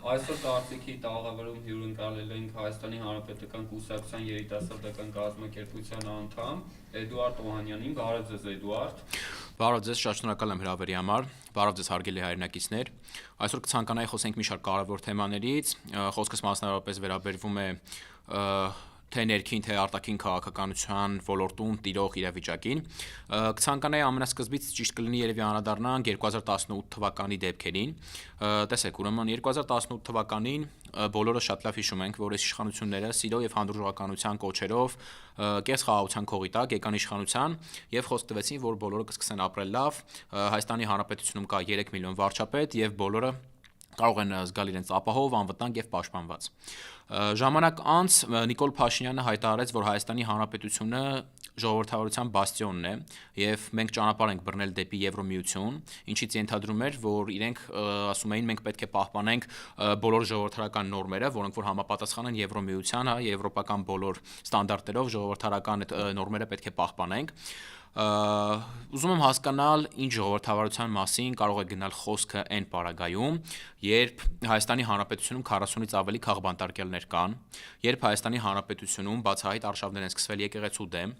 Այսօր կարծիքի տաղավարում հյուրընկալել ենք Հայաստանի Հանրապետական Կուսակցության երիտասարդական կազմակերպության անդամ Էդուարդ Օհանյանին։ Բարև ձեզ, Էդուարդ։ Բարև ձեզ, շատ շնորհակալ եմ հրավերի համար։ Բարև ձեզ, հարգելի հայրենակիցներ։ Այսօր կցանկանայի խոսենք մի շարք կարևոր թեմաներից։ Խոսքս մասնավորապես վերաբերվում է թե ներքին, թե արտաքին քաղաքականության ոլորտում տիրող իրավիճակին։ Կցանկանայի ամենասկզբից ճիշտ կլինի երևի անդրադառնանք 2018 թվականի դեպքերին։ Տեսեք, ուրեմն 2018 թվականին բոլորը շատ լավ հիշում ենք, որ այս իշխանությունները սիրո եւ հանդուրժողականության կոչերով կես խաղաղության քողի տակ եկան իշխանության եւ խոսք տվեցին, որ բոլորը կսկսեն ապրել լավ։ Հայաստանի Հանրապետությունում կա 3 միլիոն վարչապետ եւ բոլորը կարող են զգալ իրենց ապահով, անվտանգ եւ պաշտպանված։ Ժամանակ անց Նիկոլ Փաշինյանը հայտարարեց, որ Հայաստանի Հանրապետությունը ժողովրդավարության բաստիոնն է եւ մենք ճանապարհ ենք բռնել դեպի Եվրոմիություն, ինչից ենթադրում էր, որ իրենք ասում էին մենք պետք է պահպանենք բոլոր ժողովրդարական նորմերը, որոնք որ համապատասխան են Եվրոմիության, եվրոպական բոլոր ստանդարտներով ժողովրդարական նորմերը պետք է պահպանենք։ Ուզում եմ հասկանալ ինչ ժողովրդավարության մասին կարող է գնալ խոսքը այն պարագայում, երբ Հայաստանի Հանրապետությունում 40-ից ավելի քաղբանտարկյալներ կան, երբ Հայաստանի Հանրապետությունում բացահայտ արշավներ են սկսվել եկեղեցու դեմ,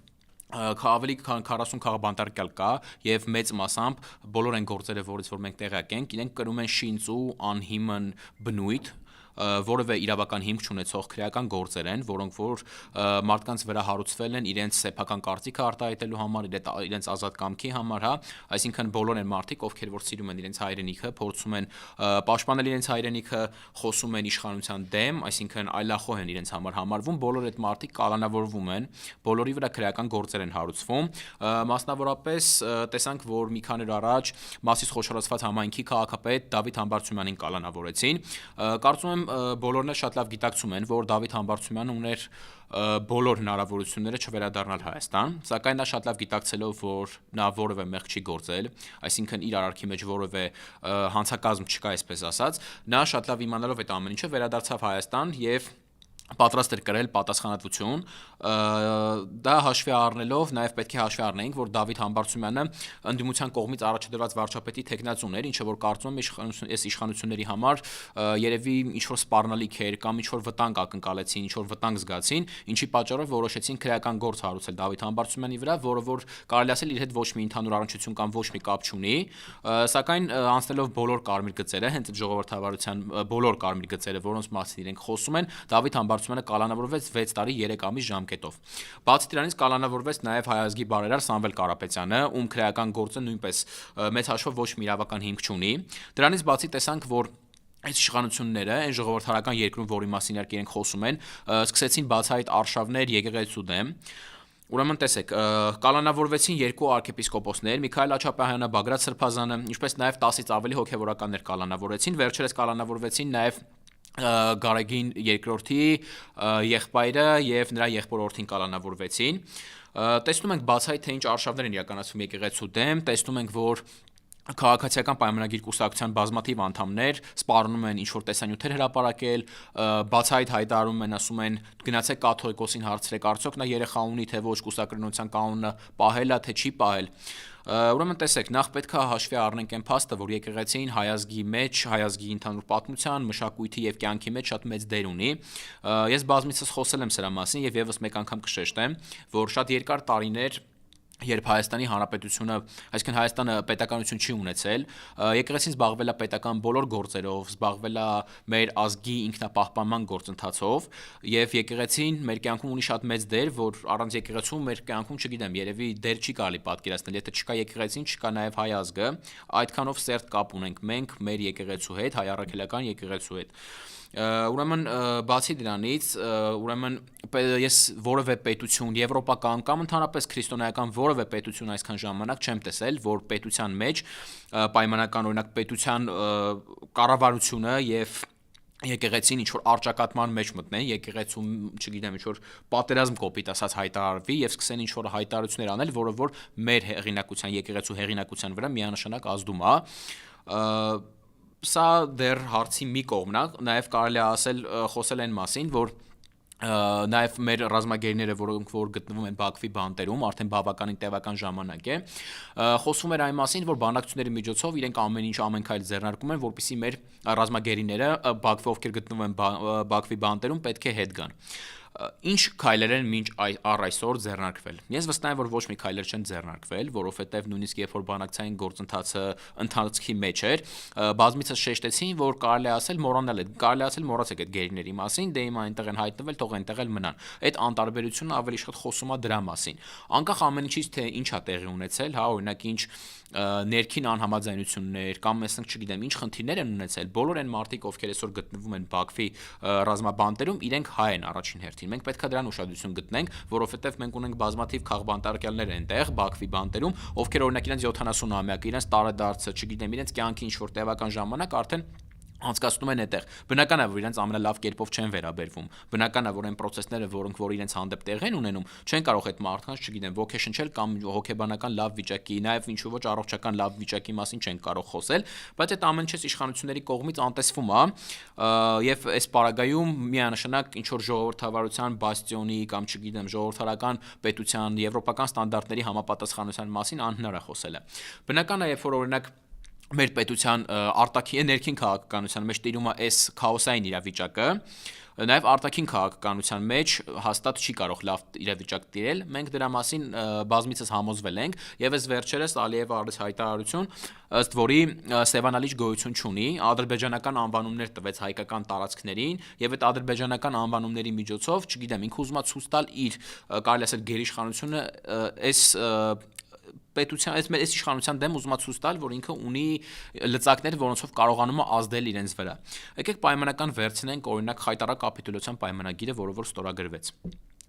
ավելի քան 40 քաղբանտարկյալ կա եւ մեծ մասամբ բոլոր այն գործերը, որից որ մենք տեղյակ ենք, իրենք կրում են շինծու անհիմն բնույթ, որևէ իրավական հիմք չունեցող քրեական գործեր են, որոնք որ մարդկանց վրա հարուցվել են իրենց սեփական կարծիքը արտահայտելու համար, իրենց ազատ կամքի համար, այսինքն բոլոր են մարդիկ, ովքեր որ սիրում են իրենց հայրենիքը, փորձում են պաշտպանել իրենց հայրենիքը, խոսում են իշխանության դեմ, այսինքն այլախոհ են իրենց համար համարվում, բոլոր այդ մարդիկ կալանավորվում են, բոլորի վրա քրեական գործեր են հարուցվում, մասնավորապես տեսանք, որ մի քանի օր առաջ Մասիս խոշորացված համայնքի քաղաքապետ Դավիթ Համբարձումյանին կալանավորեցին, կարծում եմ բոլորն էլ շատ լավ գիտակցում են, որ Դավիթ Համբարձումյանը ուներ բոլոր հնարավորությունները չվերադառնալ Հայաստան, սակայն նա շատ լավ գիտակցելով, որ նա որևէ մեղք չի գործել, այսինքն իր արարքի մեջ որևէ հանցակազմ չկա, այսպես ասած, նա շատ լավ իմանալով այդ ամեն ինչը վերադարձավ Հայաստան եւ պատրաստ էր կրել պատասխանատվություն, դա հաշվի առնելով նաև պետք է հաշվի առնենք, որ Դավիթ Համբարձումյանը ընդդիմության կողմից առաջադրված վարչապետի թեկնածուն էր, ինչը որ կարծում եմ այս իշխանությունների համար երևի ինչ-որ սպառնալիք էր կամ ինչ-որ վտանգ ակնկալեցին, ինչ-որ վտանգ զգացին, ինչի պատճառով որոշեցին քրեական գործ հարուցել Դավիթ Համբարձումյանի վրա, որը որ կարելի ասել իր հետ ոչ մի ընդհանուր առնչություն կամ ոչ մի կապ չունի, սակայն անցնելով բոլոր կարմիր գծերը, հենց ժողովրդավարության բոլոր կարմիր գծերը, որոնց մասին իրենք խոսում են, Դավիթ Համբարձումյանը կալանավորվեց 6 տարի 3 ամիս ժամկետով։ Բացի դրանից կալանավորվեց նաև հայազգի բարերար Սամվել Կարապետյանը, ում քրեական գործը նույնպես մեծ հաշվով ոչ մի իրավական հիմք չունի։ Դրանից բացի տեսանք, որ այս իշխանությունները, այն ժողովրդարական երկրում, որի մասին իհարկե իրենք խոսում են, սկսեցին բացահայտ արշավներ եկեղեցու դեմ։ Ուրեմն տեսեք, կալանավորվեցին երկու arczepiskopոսներ, Միքայել Աչապահյանը, Բագրատ Սրբազանը, ինչպես նաև 10-ից ավելի հոգևորականներ կալանավորվեցին, վերջերս կալանավորվեցին նաև Գարեգին II եղբայրը եւ նրա եղբորորդին կալանավորվեցին։ Տեսնում ենք բացահայտ թե ինչ արշավներ են իրականացվում եկեղեցու դեմ, տեսնում ենք, որ քաղաքացիական պայմանագիր կուսակցության բազմաթիվ անդամներ սպառնում են ինչ-որ տեսանյութեր հրապարակել, բացահայտ հայտարարում են, ասում են գնացեք կաթողիկոսին հարցրեք, արդյոք նա երեխա ունի թե ոչ, կուսակրոնության կանոնը պահել է թե չի պահել։ Ուրեմն տեսեք, նախ պետք է հաշվի առնենք այն փաստը, որ եկեղեցին հայազգի մեջ, հայազգի ընդհանուր պատմության, մշակույթի եւ կյանքի մեջ շատ մեծ դեր ունի։ Ես բազմիցս խոսել եմ սրա մասին եւ եւս մեկ անգամ կշեշտեմ, որ շատ երկար տարիներ երբ Հայաստանի Հանրապետությունը, այսինքն Հայաստանը պետականություն չի ունեցել, եկեղեցին զբաղվել է պետական բոլոր գործերով, զբաղվել է մեր ազգի ինքնապահպանման գործընթացով եւ եկեղեցին մեր կյանքում ունի շատ մեծ դեր, որ առանց եկեղեցու մեր կյանքում, չգիտեմ, երևի դեր չի կարելի պատկերացնել, եթե չկա եկեղեցին, չկա նաեւ հայ ազգը, այդքանով սերտ կապ ունենք մենք մեր եկեղեցու հետ, հայ առաքելական եկեղեցու հետ։ Ուրեմն բացի դրանից, ուրեմն ես որևէ պետություն, եվրոպական կամ ընդհանրապես քրիստոնեական որևէ պետություն այսքան ժամանակ չեմ տեսել, որ պետության մեջ պայմանական օրինակ պետության կառավարությունը եւ եկեղեցին ինչ որ արճակատման մեջ մտնեն, եկեղեցում, չգիտեմ, ինչ որ պատերազմ կոպիտ ասած հայտարարվի եւ սկսեն ինչ որ հայտարարություններ անել, որը որ մեր հեղինակության, եկեղեցու հեղինակության վրա միանշանակ ազդում է։ Սա դեռ հարցի մի կողմն է, նաև կարելի է ասել խոսել այն մասին, որ Նաև մեր ռազմագերիները, որոնք որ գտնվում են Բաքվի բանտերում, արդեն բավականին տևական ժամանակ է, խոսվում էր այն մասին, որ բանակցությունների միջոցով իրենք ամեն ինչ ամեն քայլ ձեռնարկում են, որպեսզի մեր ռազմագերիները Բաքվի ովքեր գտնվում են Բաքվի բանտերում պետք է հետ գան։ Ինչ քայլեր են մինչ առ այսօր ձեռնարկվել։ Ես վստահ եմ, որ ոչ մի քայլեր չեն ձեռնարկվել, որովհետև նույնիսկ երբ որ բանակցային գործընթացը ընթացքի մեջ էր, բազմիցս շեշտեցին, որ կարելի է ասել մոռանալ է, կարելի է ասել մոռացեք այդ գերիների մասին, դե հիմա այնտեղ են հայտնվել, թող այնտեղ էլ մնան։ Այդ անտարբերությունը ավելի շատ խոսում է դրա մասին։ Անկախ ամեն ինչից թե ինչ է տեղի ունեցել, հա, օրինակ ինչ ներքին անհամաձայնություններ կամ ասենք չգիտեմ ինչ խնդիրներ են ունեցել, բոլոր այն մարդիկ, ովքեր այսօր գտնվում են Բաքվի ռազմաբանտերում, իրենք հայ են առաջին հերթին։ Մենք պետք է դրան ուշադրություն գտնենք, որովհետև մենք ունենք բազմաթիվ քաղբանտարկյալներ այնտեղ Բաքվի բանտերում, ովքեր օրինակ իրենց 70-ամյակը, իրենց տարեդարձը, չգիտեմ, իրենց կյանքի ինչ-որ տևական ժամանակ արդեն անցկացնում են այդտեղ։ Բնական է, որ իրենց ամենալավ կերպով չեն վերաբերվում։ Բնական է, որ այն process-ները, որոնք որ իրենց հանդեպ տեղ են ունենում, չեն կարող այդ մարդկանց, չգիտեմ, ոգեշնչել կամ հոգեբանական լավ վիճակի, նաև ինչ ոչ առողջական լավ վիճակի մասին չեն կարող խոսել, բայց այդ ամեն ինչը իշխանությունների կողմից անտեսվում է, եւ այս պարագայում միանշանակ ինչ որ ժողովրդավարության բաստիոնի կամ չգիտեմ, ժողովրդարական պետության եվրոպական ստանդարտների համապատասխանության մասին անհնար է խոսելը։ Բնական է, երբ որ օրինակ մեր պետության արտաքին ներքին քաղաքականության մեջ տիրում է այս քաոսային իրավիճակը, նաև արտաքին քաղաքականության մեջ հաստատ չի կարող լավ իրավիճակ տիրել։ Մենք դրա մասին բազմիցս համոզվել ենք, եւ այս վերջերս Ալիևը արեց հայտարարություն, ըստ որի Սևանալիչ գոյություն չունի, ադրբեջանական անվանումներ տվեց հայկական տարածքներին, եւ այդ ադրբեջանական անվանումների միջոցով, չգիտեմ, ինքը ուզում է ցույց տալ իր, կարելի ասել, գերիշխանությունը այս պետության այս իշխանության դեմ ուզում է ցույց տալ, որ ինքը ունի լծակներ, որոնցով կարողանում է ազդել իրենց վրա։ Եկեք պայմանական վերցնենք օրինակ խայտարակ կապիտուլյացիան պայմանագիրը, որը որ ստորագրվեց։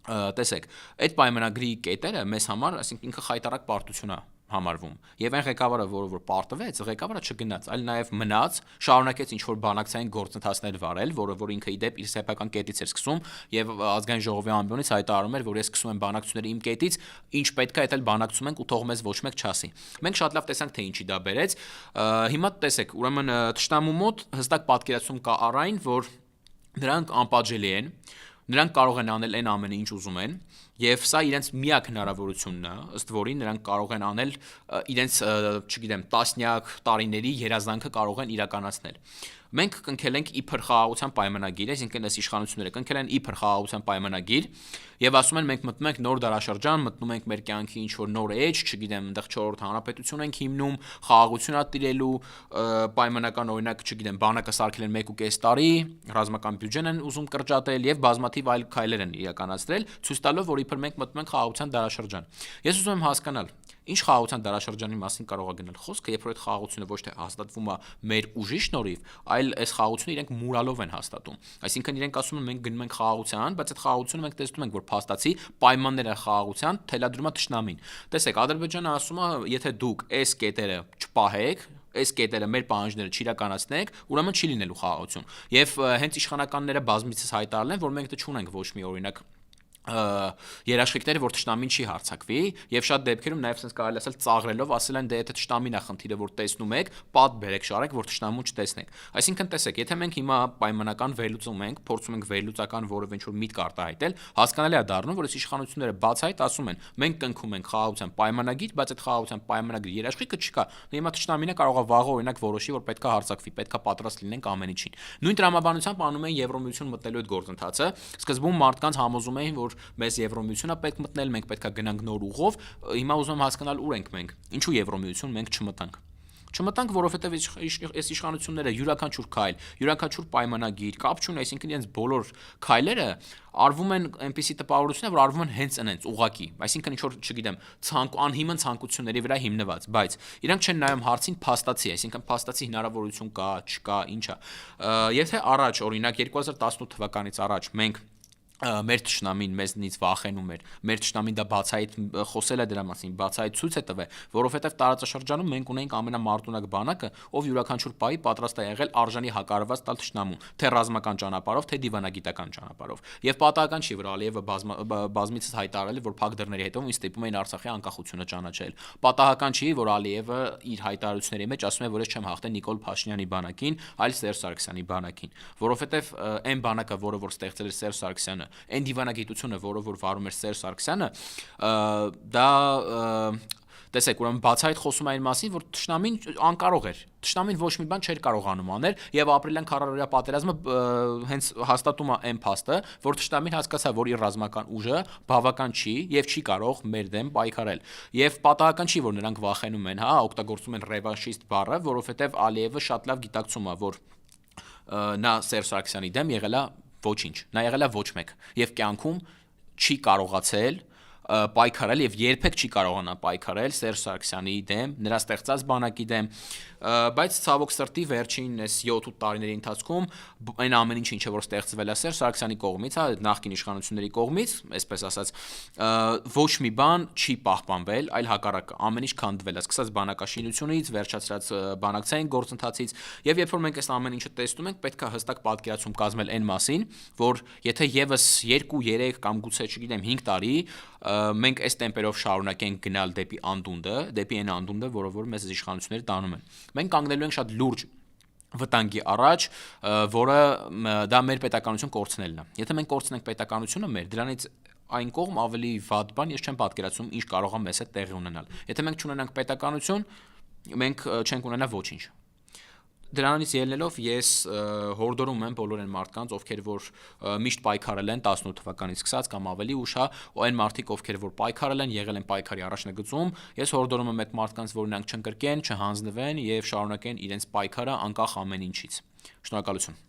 Տեսեք, այդ պայմանագրի կետերը մեզ համար, այսինքն ինքը խայտարակ պարտություն է համարվում։ Եվ այն ղեկավարը, որը որ պարտվեց, ղեկավարը չգնաց, այլ նաև մնաց, շարունակեց ինչ որ բանակցային գործընթացներ վարել, որը որ ինքը իդեպ իր սեփական կետից էր սկսում եւ ազգային ժողովի ամբիոնից հայտարարում էր, որ ես սկսում եմ բանակցությունները իմ կետից, ինչ պետք է, այդ էլ բանակցում ենք ու թող մեզ ոչ մեկ չասի։ Մենք շատ լավ տեսանք, թե ինչի դա բերեց։ Հիմա տեսեք, ուրեմն թշնամու մոտ հստակ պատկերացում կա առ այն, որ նրանք անպատժելի են, նրանք կարող են անել այն ամենը, ինչ ուզում են, եւ սա իրենց միակ հնարավորությունն է, ըստ որին նրանք կարող են անել իրենց, չգիտեմ, տասնյակ տարիների երազանքը կարող են իրականացնել։ Մենք կնքել ենք իբր խաղաղության պայմանագիր, այսինքն այս իշխանությունները կնքել են իբր խաղաղության պայմանագիր եւ ասում են մենք մտնում ենք նոր դարաշրջան, մտնում ենք մեր կյանքի ինչ որ նոր էջ, չգիտեմ, այնտեղ 4-րդ հանրապետություն ենք հիմնում, խաղաղություն ատիրելու, պայմանական օրինակ, չգիտեմ, բանակը սարքել են 1.5 տարի, ռազմական բյուջեն են ուզում կրճատել եւ բազմաթիվ այլ քայլեր են իրականացրել, ցույց տալով, որ իբր մենք մտնում ենք խաղաղության դարաշրջան։ Ես ուզում եմ հասկանալ, ինչ խաղաղության դարաշրջանի մասին կարող է գնել խոսքը, երբ որ այդ խաղաղությունը ոչ թե հաստատվում է մեր ուժի շնորհիվ, այլ այս խաղաղությունը իրենք մուրալով են հաստատում։ Այսինքն իրենք ասում են մենք գնում ենք խաղաղության, բայց այդ խաղաղությունը մենք տեսնում ենք, որ փաստացի պայմանները խաղաղության թելադրում է թշնամին։ Տեսեք, Ադրբեջանը ասում է, եթե դուք այս կետերը չպահեք, այս կետերը մեր պահանջները չիրականացնեք, ուրեմն չի լինելու խաղաղություն։ Եվ հենց իշխանականները բազմիցս հայտարարել են, որ մենք դա չունենք ոչ մի օրինակ երաշխիքները, որ թշնամին չի հարձակվի, եւ շատ դեպքերում նաեւ sense կարելի ասել ծաղրելով ասել են դե եթե թշնամին է խնդիրը, որ տեսնում եք, պատ բերեք շարեք, որ թշնամուն չտեսնեք։ Այսինքն տեսեք, եթե մենք հիմա պայմանական վերլուծում ենք, փորձում ենք վերլուծական որևէ ինչ-որ միտք արտահայտել, հասկանալի է դառնում, որ այս իշխանությունները բացահայտ ասում են, մենք կնքում ենք խաղաղության պայմանագիր, բայց այդ խաղաղության պայմանագրի երաշխիքը չկա։ Հիմա թշնամինը կարող է վաղը օրինակ որոշի, որ պետքա հարձակվի, պետքա պատրաստ լինենք ամեն ինչին։ Նույն տրամաբանությամբ անում են Եվրոմիություն մտնելու այդ գործընթացը։ Սկզբում մարդկանց համոզում էին, որ մեզ Եվրոմիությունը պետք մտնել, մենք պետքա գնանք նոր ուղով, հիմա ուզում եմ հասկանալ ուր ենք մենք։ Ինչու Եվրոմիություն մենք չմտանք։ Չմտանք, որովհետև այս իշխանությունները յուրաքանչյուր քայլ, յուրաքանչյուր պայմանագիր, կապ չունի, այսինքն իրենց բոլոր քայլերը արվում են այնպիսի տպավորություններ, որ արվում են հենց այնց ուղակի, այսինքն ինչ որ, չգիտեմ, անհիմն ցանկությունների վրա հիմնված, բայց իրանք չեն նայում հարցին փաստացի, այսինքն փաստացի հնարավորություն կա, չկա, ինչ է։ Եթե առաջ, օրինակ 2018 թվականից առաջ մենք մեր թշնամին մեզնից վախենում էր, մեր թշնամին դա բացահայտ խոսել է դրա մասին, բացահայտ ցույց է տվել, որովհետև տարածաշրջանում մենք ունենք ամենամարտունակ բանակը, ով յուրաքանչյուր պահի պատրաստ է եղել արժանի հակարված տալ թշնամուն, թե ռազմական ճանապարհով, թե դիվանագիտական ճանապարհով։ Եվ պատահական չի, որ Ալիևը բազմիցս հայտարարել է, որ փակ դռների հետո ինձ ստիպում էին Արցախի անկախությունը ճանաչել։ Պատահական չի, որ Ալիևը իր հայտարարությունների մեջ ասում է, որ ես չեմ հաղթել Նիկոլ Փաշինյանի բանակին, այլ Սերժ Սարգսյանի բանակին, որովհետև այն բանակը, որը որ ստեղծել էր Սերժ Սարգսյանը, դիվանագիտությունը։ Այն դիվանագիտությունը, որը որ վարում էր Սերժ Սարգսյանը, դա տեսեք, ուրեմն բացահայտ խոսում այն մասին, որ թշնամին անկարող էր։ Թշնամին ոչ մի բան չէր կարողանում անել, եւ ապրիլյան քարառօրյա պատերազմը հենց հաստատում է այն փաստը, որ թշնամին հասկացավ, որ իր ռազմական ուժը բավական չի եւ չի կարող մեր դեմ պայքարել։ Եվ պատահական չի, որ նրանք վախենում են, օգտագործում են ռևանշիստ բառը, որովհետեւ Ալիևը շատ լավ գիտակցում է, որ նա Սերժ Սարգսյանի դեմ եղել է ոչինչ, նա եղել է ոչ մեկ եւ կյանքում չի կարողացել պայքարել եւ երբեք չի կարողանա պայքարել Սերժ Սարգսյանի դեմ, նրա ստեղծած բանակի դեմ, բայց ցավոք սրտի վերջին այս 7-8 տարիների ընթացքում այն ամեն ինչը որ ստեղծվել է Սերժ Սարգսյանի կողմից, նախկին իշխանությունների կողմից, այսպես ասած, ոչ մի բան չի պահպանվել, այլ հակառակը, ամեն ինչ քանդվել է, սկսած բանակաշինությունից, վերջացրած բանակցային գործընթացից, եւ երբ որ մենք այս ամեն ինչը տեսնում ենք, պետք է հստակ պատկերացում կազմել այն մասին, որ եթե եւս 2-3 կամ գուցե չգիտեմ 5 տարի մենք այս տեմպերով շարունակենք գնալ դեպի անդունդը, դեպի այն անդունդը, որը որ մեզ իշխանությունները տանում են։ Մենք կանգնելու ենք շատ լուրջ վտանգի առաջ, որը դա մեր պետականություն կորցնելն է։ Եթե մենք կորցնենք պետականությունը մեր, դրանից այն կողմ ավելի վատ բան ես չեմ պատկերացնում, ինչ կարող է մեզ հետ տեղի ունենալ։ Եթե մենք չունենանք պետականություն, մենք չենք ունենա ոչինչ։ Դրանից ելնելով ես հորդորում եմ բոլոր այն մարդկանց, ովքեր որ միշտ պայքարել են 18 թվականից սկսած կամ ավելի ուշ, ու այն մարդիկ, ովքեր որ պայքարել են, եղել են պայքարի առաջնագծում, ես հորդորում եմ այդ մարդկանց, որ նրանք չընկրկեն, չհանձնվեն եւ շարունակեն իրենց պայքարը անկախ ամեն ինչից։ Շնորհակալություն։